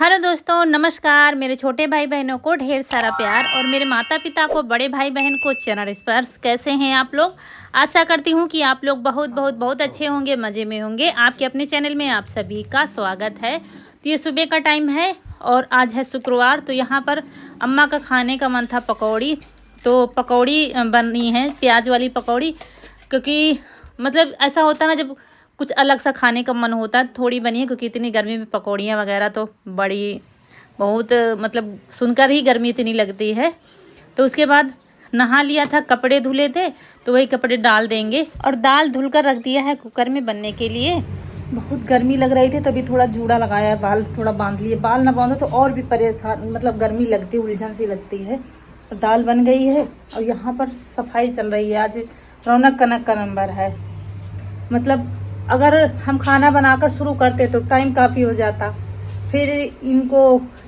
Hello दोस्तों, नमस्कार। मेरे छोटे भाई बहनों को ढेर सारा प्यार और मेरे माता पिता को, बड़े भाई बहन को चरण स्पर्श। कैसे हैं आप लोग? आशा करती हूँ कि आप लोग बहुत बहुत बहुत अच्छे होंगे, मज़े में होंगे। आपके अपने चैनल में आप सभी का स्वागत है। तो ये सुबह का टाइम है और आज है शुक्रवार। तो यहाँ पर अम्मा का खाने का मन था पकौड़ी, तो पकौड़ी बनी है, प्याज वाली पकौड़ी। क्योंकि मतलब ऐसा होता ना, जब कुछ अलग सा खाने का मन होता है, थोड़ी बनी है। क्योंकि इतनी गर्मी में पकौड़ियाँ वगैरह तो बड़ी बहुत मतलब सुनकर ही गर्मी इतनी लगती है। तो उसके बाद नहा लिया था, कपड़े धुले थे, तो वही कपड़े डाल देंगे। और दाल धुल कर रख दिया है कुकर में बनने के लिए। बहुत गर्मी लग रही थी, तभी थोड़ा जूड़ा लगाया है, बाल थोड़ा बांध लिए। बाल ना बांधो तो और भी परेशान, मतलब गर्मी लगती है, उलझन सी लगती है। दाल बन गई है और यहाँ पर सफाई चल रही है। आज रौनक कनक का नंबर है। मतलब अगर हम खाना बनाकर शुरू करते तो टाइम काफ़ी हो जाता। फिर इनको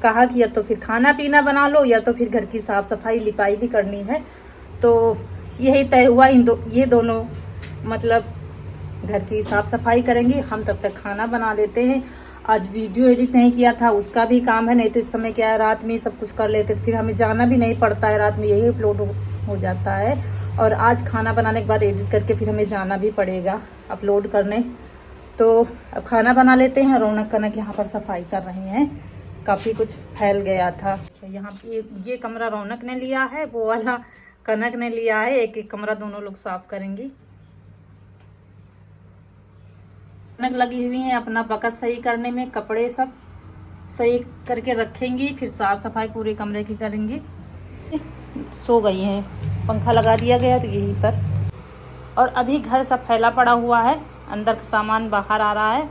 कहा कि या तो फिर खाना पीना बना लो या तो फिर घर की साफ़ सफाई लिपाई भी करनी है। तो यही तय हुआ, ये दोनों मतलब घर की साफ़ सफाई करेंगी, हम तब तक खाना बना लेते हैं। आज वीडियो एडिट नहीं किया था, उसका भी काम है। नहीं तो इस समय क्या है, रात में सब कुछ कर लेते, तो फिर हमें जाना भी नहीं पड़ता है, रात में यही अपलोड हो जाता है। और आज खाना बनाने के बाद एडिट करके फिर हमें जाना भी पड़ेगा अपलोड करने। तो अब खाना बना लेते हैं। रौनक कनक यहाँ पर सफाई कर रही हैं, काफ़ी कुछ फैल गया था। तो यहाँ ये कमरा रौनक ने लिया है, वो वाला कनक ने लिया है। एक एक कमरा दोनों लोग साफ करेंगी। कनक लगी हुई है अपना बकस सही करने में, कपड़े सब सही करके रखेंगी, फिर साफ सफाई पूरे कमरे की करेंगी। सो गई हैं, पंखा लगा दिया गया तो यहीं पर। और अभी घर सब फैला पड़ा हुआ है, अंदर का सामान बाहर आ रहा है।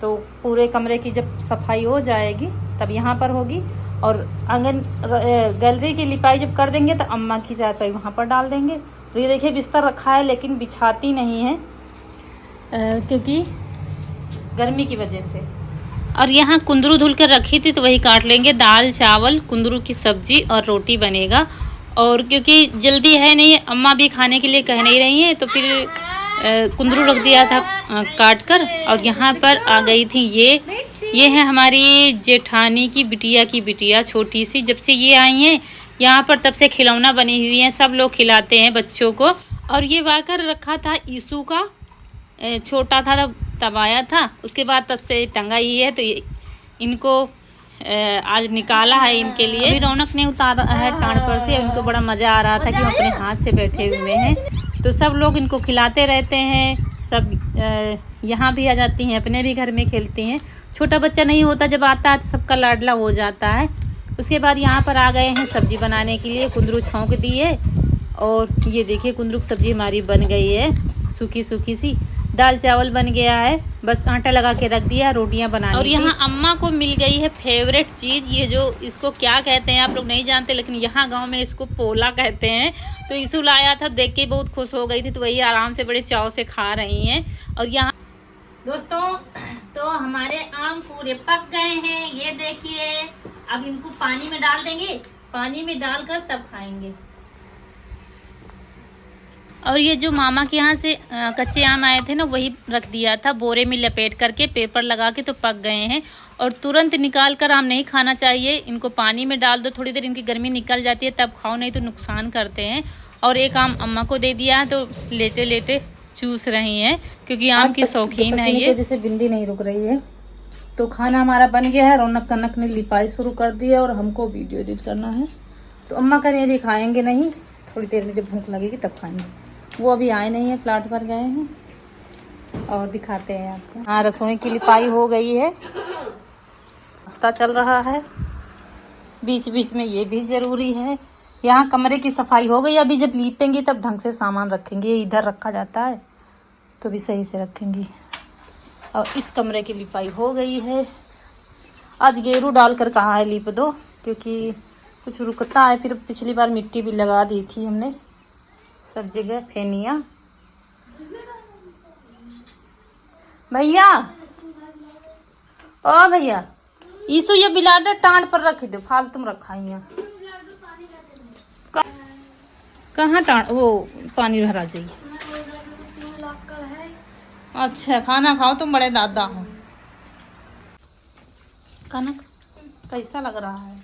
तो पूरे कमरे की जब सफाई हो जाएगी तब यहाँ पर होगी। और आंगन गैलरी की लिपाई जब कर देंगे तो अम्मा की चारपाई वहाँ पर डाल देंगे। तो ये देखिए बिस्तर रखा है, लेकिन बिछाती नहीं है क्योंकि गर्मी की वजह से। और यहाँ कुंदरू धुल कर रखी थी, तो वही काट लेंगे। दाल चावल, कुंदरू की सब्जी और रोटी बनेगा। और क्योंकि जल्दी है नहीं, अम्मा भी खाने के लिए कह नहीं रही हैं, तो फिर कुंदरू रख दिया था काट कर। और यहाँ पर आ गई थी ये है हमारी जेठानी की बिटिया, छोटी सी। जब से ये आई हैं यहाँ पर तब से खिलौना बनी हुई हैं, सब लोग खिलाते हैं बच्चों को। और ये वाकर रखा था ईसू का, छोटा था तब आया था, उसके बाद तब से टंगा ही है। तो ये इनको आज निकाला है इनके लिए। अभी रौनक ने उतारा है टांड पर से। उनको बड़ा मज़ा आ रहा था कि वो अपने हाथ से बैठे हुए हैं। तो सब लोग इनको खिलाते रहते हैं, सब यहाँ भी आ जाती हैं, अपने भी घर में खेलती हैं। छोटा बच्चा नहीं होता, जब आता है तो सबका लाडला हो जाता है। उसके बाद यहाँ पर आ गए हैं सब्जी बनाने के लिए। कुंदरू छौंक दिए और ये देखिए कुंदरू की सब्जी हमारी बन गई है, सूखी सूखी सी। दाल चावल बन गया है, बस आटा लगा के रख दिया, रोटियां बनानी। और यहाँ अम्मा को मिल गई है फेवरेट चीज़, ये जो इसको क्या कहते हैं आप लोग नहीं जानते, लेकिन यहाँ गांव में इसको पोला कहते हैं। तो इसू लाया था, देख के बहुत खुश हो गई थी, तो वही आराम से बड़े चाव से खा रही हैं। और यहाँ दोस्तों तो हमारे आम पूरे पक गए हैं, ये देखिए। अब इनको पानी में डाल देंगे, पानी में डालकर तब खाएंगे। और ये जो मामा के यहाँ से कच्चे आम आए थे ना, वही रख दिया था बोरे में लपेट करके, पेपर लगा के, तो पक गए हैं। और तुरंत निकाल कर आम नहीं खाना चाहिए, इनको पानी में डाल दो, थोड़ी देर इनकी गर्मी निकल जाती है तब खाओ, नहीं तो नुकसान करते हैं। और एक आम अम्मा को दे दिया है, तो लेटे लेटे चूस रही हैं, क्योंकि आम की शौकीन है ये। जैसे बिंदी नहीं रुक रही है। तो खाना हमारा बन गया है, रौनक कनक ने लिपाई शुरू कर दी है और हमको वीडियो एडिट करना है। तो अम्मा करें अभी खाएंगे नहीं, थोड़ी देर में जब भूख लगेगी तब खाएंगे। वो अभी आए नहीं है, प्लाट पर गए हैं। और दिखाते हैं आपको। हाँ, रसोई की लिपाई हो गई है, नाश्ता चल रहा है, बीच बीच में ये भी ज़रूरी है। यहाँ कमरे की सफाई हो गई, अभी जब लीपेंगी तब ढंग से सामान रखेंगे। इधर रखा जाता है तो भी सही से रखेंगी। और इस कमरे की लिपाई हो गई है। आज गेरू डालकर कहा है लीप दो, क्योंकि कुछ रुकता है। फिर पिछली बार मिट्टी भी लगा दी थी हमने सब जगह, फेनिया। भैया, ओ भैया, ईसु ये बिलाडर टांड पर रख दो, फालतू में रखा है। कहाँ टांड, वो पानी भरा जाइए। अच्छा, खाना खाओ, तुम बड़े दादा हो। कनक कैसा लग रहा है?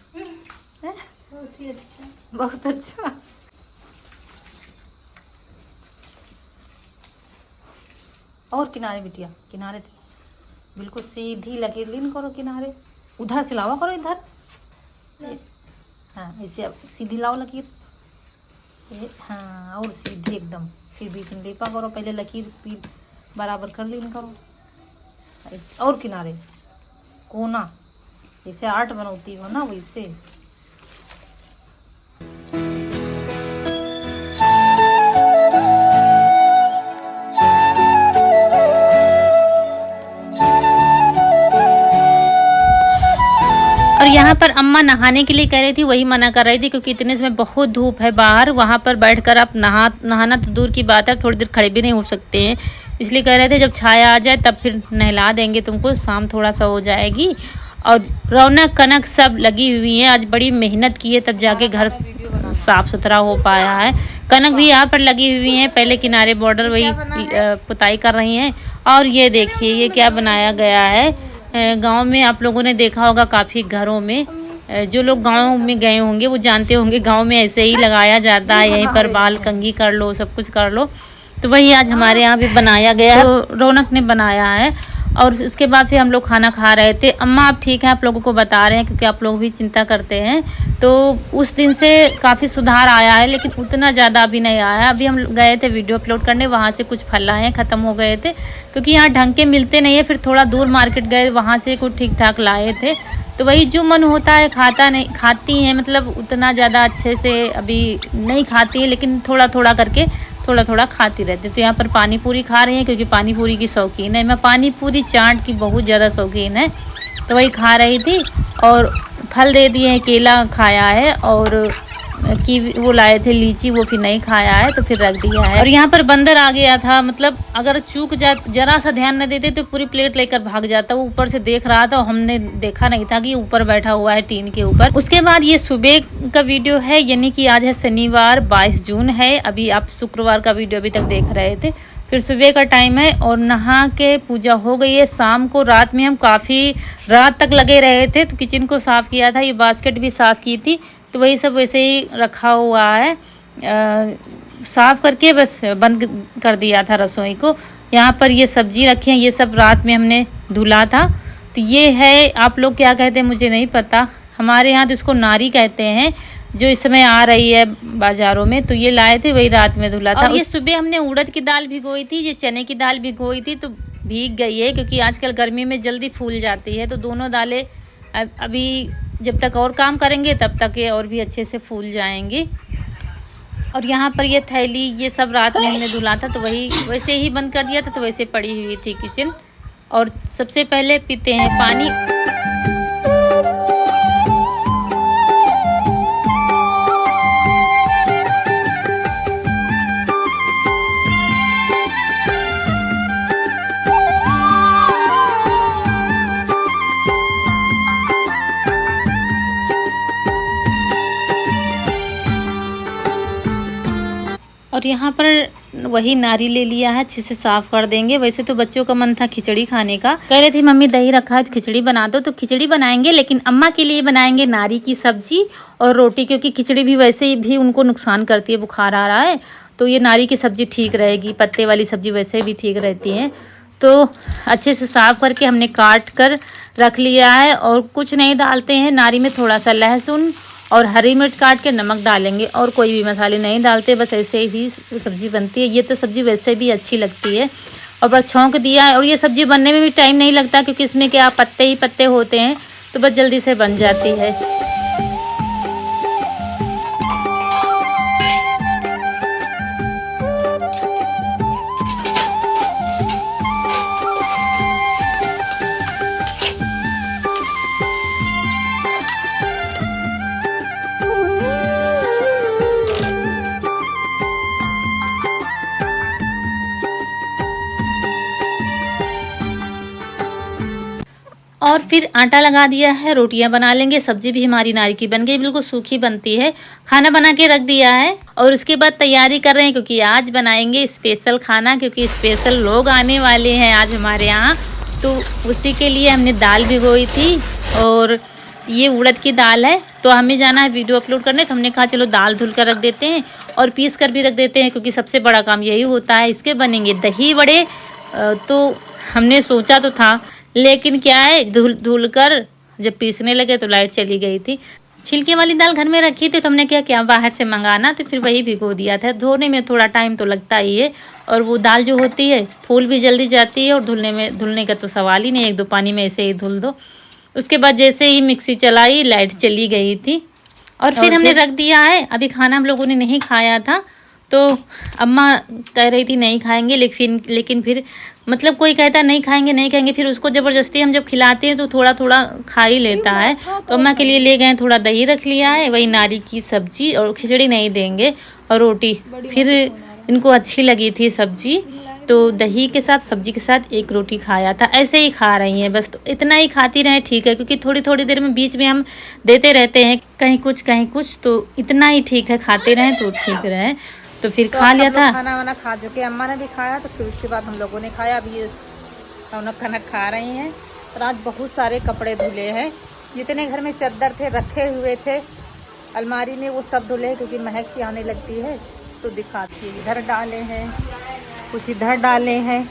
बहुत ही अच्छा। बहुत अच्छा। और किनारे बिटिया, किनारे थे बिल्कुल सीधी लकीर लीन करो किनारे, उधर से लावा करो इधर। हाँ ऐसे अब सीधी लाओ लकीर, हाँ और सीधी एकदम, फिर बीच में लेपा करो, पहले लकीर बराबर कर लीन करो ऐसे। और किनारे कोना जैसे आर्ट बनती हो ना वैसे। और यहाँ पर अम्मा नहाने के लिए कह रही थी, वही मना कर रही थी क्योंकि इतने समय बहुत धूप है बाहर, वहाँ पर बैठकर आप नहाना तो दूर की बात है, थोड़ी देर खड़े भी नहीं हो सकते हैं। इसलिए कह रहे थे जब छाया आ जाए तब फिर नहला देंगे तुमको, शाम थोड़ा सा हो जाएगी। और रौनक कनक सब लगी हुई है, आज बड़ी मेहनत की है तब जाके घर साफ सुथरा हो पाया है। कनक भी यहाँ पर लगी हुई है, पहले किनारे बॉर्डर वही पुताई कर रही हैं। और ये देखिए ये क्या बनाया गया है, गांव में आप लोगों ने देखा होगा काफ़ी घरों में, जो लोग गांव में गए होंगे वो जानते होंगे गांव में ऐसे ही लगाया जाता है, यहीं पर बाल कंघी कर लो, सब कुछ कर लो। तो वही आज हमारे यहाँ भी बनाया गया है, तो रौनक ने बनाया है। और उसके बाद फिर हम लोग खाना खा रहे थे। अम्मा आप ठीक है, आप लोगों को बता रहे हैं क्योंकि आप लोग भी चिंता करते हैं। तो उस दिन से काफ़ी सुधार आया है, लेकिन उतना ज़्यादा अभी नहीं आया। अभी हम गए थे वीडियो अपलोड करने, वहाँ से कुछ फल आए ख़त्म हो गए थे क्योंकि यहाँ ढंग के मिलते नहीं है। फिर थोड़ा दूर मार्केट गए, वहाँ से कुछ ठीक ठाक लाए थे। तो वही जो मन होता है खाती हैं, मतलब उतना ज़्यादा अच्छे से अभी नहीं खाती है, लेकिन थोड़ा थोड़ा करके थोड़ा थोड़ा खाती रहती। तो यहाँ पर पानी पूरी खा रही हैं क्योंकि पानी पूरी की शौकीन है, मैं पानी पूरी चाट की बहुत ज़्यादा शौकीन है, तो वही खा रही थी। और फल दे दिए हैं, केला खाया है और वो लाए थे लीची, वो फिर नहीं खाया है तो फिर रख दिया है। और यहाँ पर बंदर आ गया था, मतलब अगर चूक जरा सा ध्यान न देते तो पूरी प्लेट लेकर भाग जाता। वो ऊपर से देख रहा था और हमने देखा नहीं था कि ऊपर बैठा हुआ है टीन के ऊपर। उसके बाद ये सुबह का वीडियो है, यानी कि आज है शनिवार 22 जून है। अभी आप शुक्रवार का वीडियो अभी तक देख रहे थे। फिर सुबह का टाइम है और नहा के पूजा हो गई है। शाम को रात में हम काफ़ी रात तक लगे रहे थे, तो किचन को साफ़ किया था, ये बास्केट भी साफ़ की थी, तो वही सब वैसे ही रखा हुआ है। साफ़ करके बस बंद कर दिया था रसोई को। यहाँ पर ये सब्जी रखी है, ये सब रात में हमने धुला था। तो ये है, आप लोग क्या कहते हैं मुझे नहीं पता, हमारे यहाँ तो इसको नारी कहते हैं, जो इस समय आ रही है बाज़ारों में। तो ये लाए थे, वही रात में धुला था। और ये सुबह हमने उड़द की दाल भिगोई थी, ये चने की दाल भिगोई थी, तो भीग गई है क्योंकि आजकल गर्मी में जल्दी फूल जाती है। तो दोनों दालें अभी जब तक और काम करेंगे तब तक ये और भी अच्छे से फूल जाएंगी। और यहाँ पर ये थैली ये सब रात में हमने धुला था, तो वही वैसे ही बंद कर दिया था, तो वैसे पड़ी हुई थी किचन। और सबसे पहले पीते हैं पानी। और यहाँ पर वही नारी ले लिया है, अच्छे से साफ़ कर देंगे। वैसे तो बच्चों का मन था खिचड़ी खाने का, कह रहे थे मम्मी दही रखा है खिचड़ी बना दो, तो खिचड़ी बनाएंगे, लेकिन अम्मा के लिए बनाएंगे नारी की सब्जी और रोटी, क्योंकि खिचड़ी भी वैसे भी उनको नुकसान करती है, बुखार आ रहा है, तो ये नारी की सब्ज़ी ठीक रहेगी। पत्ते वाली सब्ज़ी वैसे भी ठीक रहती है। तो अच्छे से साफ़ करके हमने काट कर रख लिया है। और कुछ नहीं डालते हैं नारी में, थोड़ा सा लहसुन और हरी मिर्च काट के नमक डालेंगे, और कोई भी मसाले नहीं डालते, बस ऐसे ही सब्ज़ी बनती है। ये तो सब्ज़ी वैसे भी अच्छी लगती है। और बस छौंक दिया है। और ये सब्ज़ी बनने में भी टाइम नहीं लगता क्योंकि इसमें क्या पत्ते ही पत्ते होते हैं, तो बस जल्दी से बन जाती है। और फिर आटा लगा दिया है, रोटियां बना लेंगे। सब्जी भी हमारी नारी की बन गई, बिल्कुल सूखी बनती है। खाना बना के रख दिया है और उसके बाद तैयारी कर रहे हैं क्योंकि आज बनाएंगे स्पेशल खाना, क्योंकि स्पेशल लोग आने वाले हैं आज हमारे यहाँ। तो उसी के लिए हमने दाल भिगोई थी और ये उड़द की दाल है, तो हमें जाना है वीडियो अपलोड करने, तो हमने कहा चलो दाल धुल कर रख देते हैं और पीस कर भी रख देते हैं, क्योंकि सबसे बड़ा काम यही होता है। इसके बनेंगे दही बड़े। तो हमने सोचा तो था, लेकिन क्या है धुल कर जब पीसने लगे तो लाइट चली गई थी। छिलके वाली दाल घर में रखी थी, तो हमने क्या बाहर से मंगाना, तो फिर वही भिगो दिया था। धोने में थोड़ा टाइम तो लगता ही है, और वो दाल जो होती है फूल भी जल्दी जाती है, और धुलने का तो सवाल ही नहीं, 1-2 पानी में ऐसे ही धुल दो। उसके बाद जैसे ही मिक्सी चलाई लाइट चली गई थी, और फिर हमने रख दिया है। अभी खाना हम लोगों ने नहीं खाया था, तो अम्मा कह रही थी नहीं खाएंगे, लेकिन फिर मतलब कोई कहता नहीं खाएंगे, फिर उसको ज़बरदस्ती हम जब खिलाते हैं तो थोड़ा थोड़ा खा ही लेता है। तो अम्मा के लिए ले गए, थोड़ा दही रख लिया है, वही नारी की सब्जी, और खिचड़ी नहीं देंगे, और रोटी। फिर इनको अच्छी लगी थी सब्जी, तो दही के साथ सब्जी के साथ एक रोटी खाया था। ऐसे ही खा रही हैं बस, तो इतना ही खाती रहें ठीक है, क्योंकि थोड़ी थोड़ी देर में बीच में हम देते रहते हैं कहीं कुछ, तो इतना ही ठीक है, खाते रहें तो ठीक रहे। तो फिर खा लिया था। खाना वाना खा चुके, अम्मा ने भी खाया, तो फिर उसके बाद हम लोगों ने खाया। अभी हम लोग खाना खा रहे हैं। और आज बहुत सारे कपड़े धुले हैं, जितने घर में चादर थे रखे हुए थे अलमारी में वो सब धुले हैं, क्योंकि महक सी आने लगती है। तो दिखाती है, इधर डाले हैं, कुछ इधर डाले हैं,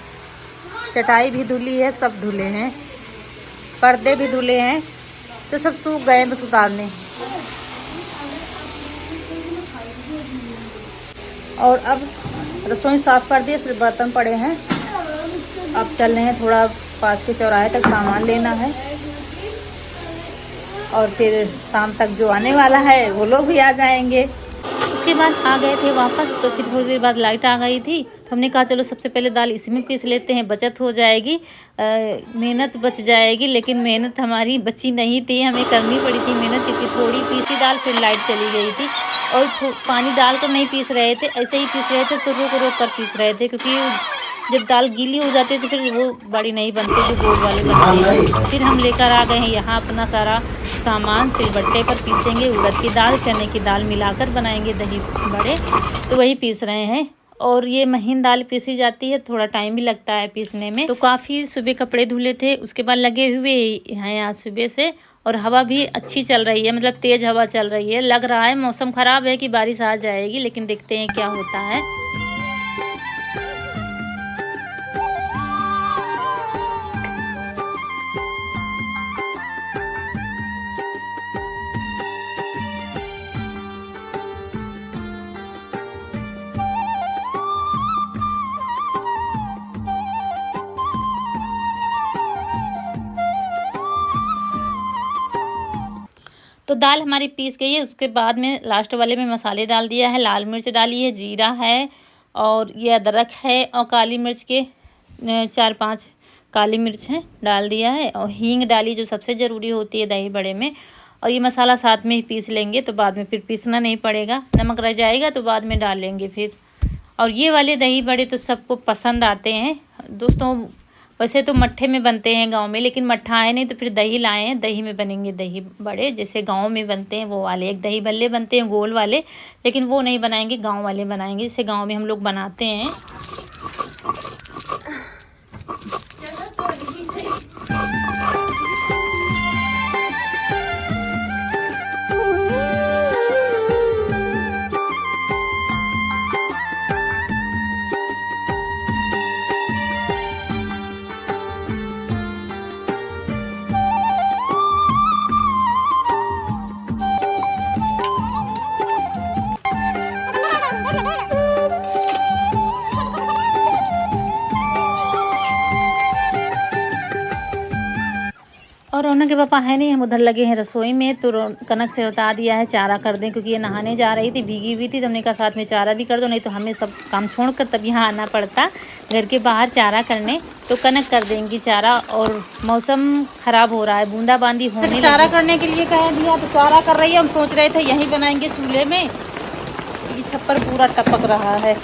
चटाई भी धुली है, सब धुले हैं, पर्दे भी धुले हैं, तो सब सूख गए बस उतारने। और अब रसोई साफ कर दी, सिर्फ बर्तन पड़े हैं। अब चल रहे हैं, थोड़ा पास के चौराहे तक सामान लेना है, और फिर शाम तक जो आने वाला है वो लोग भी आ जाएंगे। उसके बाद आ गए थे वापस, तो फिर थोड़ी देर बाद लाइट आ गई थी, तो हमने कहा चलो सबसे पहले दाल इसी में पीस लेते हैं, बचत हो जाएगी, मेहनत बच जाएगी। लेकिन मेहनत हमारी बची नहीं थी, हमें करनी पड़ी थी मेहनत, क्योंकि थोड़ी पीसी दाल, फिर लाइट चली गई थी, और पानी डाल कर नहीं पीस रहे थे, ऐसे ही पीस रहे थे, तो रोक रोक कर पीस रहे थे, क्योंकि जब दाल गीली हो जाती है तो फिर वो बड़ी नहीं बनती जो गोल वाली बनती है। फिर हम लेकर आ गए हैं यहाँ अपना सारा सामान, सिलबट्टे पर पीसेंगे। उड़द की दाल चने की दाल मिलाकर बनाएंगे दही बड़े, तो वही पीस रहे हैं। और ये महीन दाल पीसी जाती है, थोड़ा टाइम भी लगता है पीसने में। तो काफ़ी सुबह कपड़े धुले थे, उसके बाद लगे हुए हैं आज सुबह से, और हवा भी अच्छी चल रही है, मतलब तेज़ हवा चल रही है। लग रहा है मौसम ख़राब है कि बारिश आ जाएगी, लेकिन देखते हैं क्या होता है। तो दाल हमारी पीस गई है। उसके बाद में लास्ट वाले में मसाले डाल दिया है, लाल मिर्च डाली है, जीरा है, और ये अदरक है, और काली मिर्च के 4-5 काली मिर्च हैं डाल दिया है, और हींग डाली जो सबसे ज़रूरी होती है दही बड़े में। और ये मसाला साथ में ही पीस लेंगे, तो बाद में फिर पीसना नहीं पड़ेगा, नमक रह जाएगा तो बाद में डाल लेंगे फिर। और ये वाले दही बड़े तो सबको पसंद आते हैं दोस्तों। वैसे तो मट्ठे में बनते हैं गांव में, लेकिन मट्ठा है नहीं, तो फिर दही लाए हैं, दही में बनेंगे दही बड़े, जैसे गांव में बनते हैं वो वाले। एक दही भल्ले बनते हैं गोल वाले, लेकिन वो नहीं बनाएंगे, गांव वाले बनाएंगे, जैसे गांव में हम लोग बनाते हैं। और रौनक के पापा है नहीं, हम उधर लगे हैं रसोई में। तो कनक से उतार दिया है चारा कर दें, क्योंकि ये नहाने जा रही थी, भीगी हुई थी, तो हमने कहा साथ में चारा भी कर दो, नहीं तो हमें सब काम छोड़कर तब यहाँ आना पड़ता घर के बाहर चारा करने। तो कनक कर देंगी चारा, और मौसम ख़राब हो रहा है, बूंदाबांदी होने चारा करने के लिए कह दिया, तो चारा कर रही है। हम सोच रहे थे यहीं बनाएंगे चूल्हे में, ये छप्पर पूरा टपक रहा है,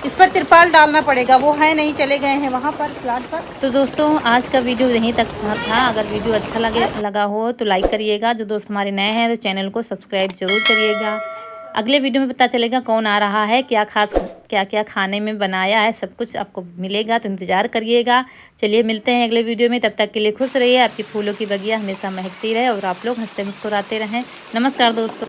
इस पर तिरपाल डालना पड़ेगा, वो है नहीं, चले गए हैं वहाँ पर प्लाट पर। तो दोस्तों आज का वीडियो यहीं तक था। अगर वीडियो अच्छा लगा हो तो लाइक करिएगा। जो दोस्त हमारे नए हैं तो चैनल को सब्सक्राइब जरूर करिएगा। अगले वीडियो में पता चलेगा कौन आ रहा है, क्या क्या खाने में बनाया है, सब कुछ आपको मिलेगा, तो इंतज़ार करिएगा। चलिए मिलते हैं अगले वीडियो में, तब तक के लिए खुश रहिए, आपकी फूलों की बगिया हमेशा महकती रहे और आप लोग हंसते मुस्कुराते रहें। नमस्कार दोस्तों।